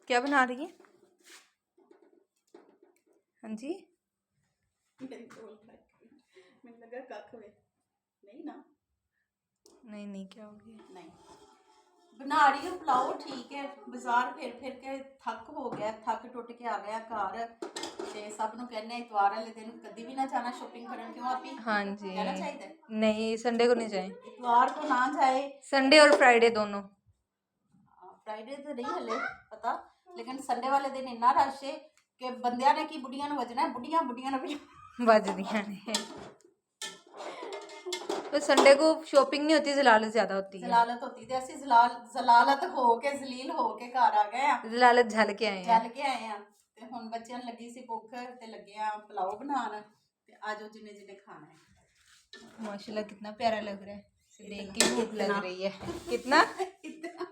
क्या बना रही है? हाँ जी, मैंने लगा कख वे नहीं ना, नहीं क्या हो गया? नहीं बना रही हूँ पुलाव। ठीक है, बाजार फिर के थक हो गया, थक टुट के आ गया घर ते सब नु कहने इतवार वाले दिन कभी भी ना जाना शॉपिंग करने, क्यों आप ही हाँ जी, कहना चाहिए नहीं संडे को नहीं जाए, इतवार को ना जाए। संडे और फ्राइडे दोनों। फ्राइडे तो नहीं हले पता, लेकिन संडे वाले दिन इन्ना रश है कि बंदियां ने की बुढ़िया नु वजना है, बुढ़िया ने भी बजदियाँ ने। तो संडे को शॉपिंग नहीं होती, जलालत ज्यादा होती है। जलालत होती थी, असि जलालत हो के जलील हो के घर आ गए आ, जलालत झल के आए हैं। जल के आए आ ते हुण बच्चों ने लगी सी भुख ते लगे आ पुलाव बनान ते आजो जिन्ने जिन्ने खाना है। माशाल्लाह कितना प्यारा लग रहा है, इसे देख के भूख लग रही है। कितना इतना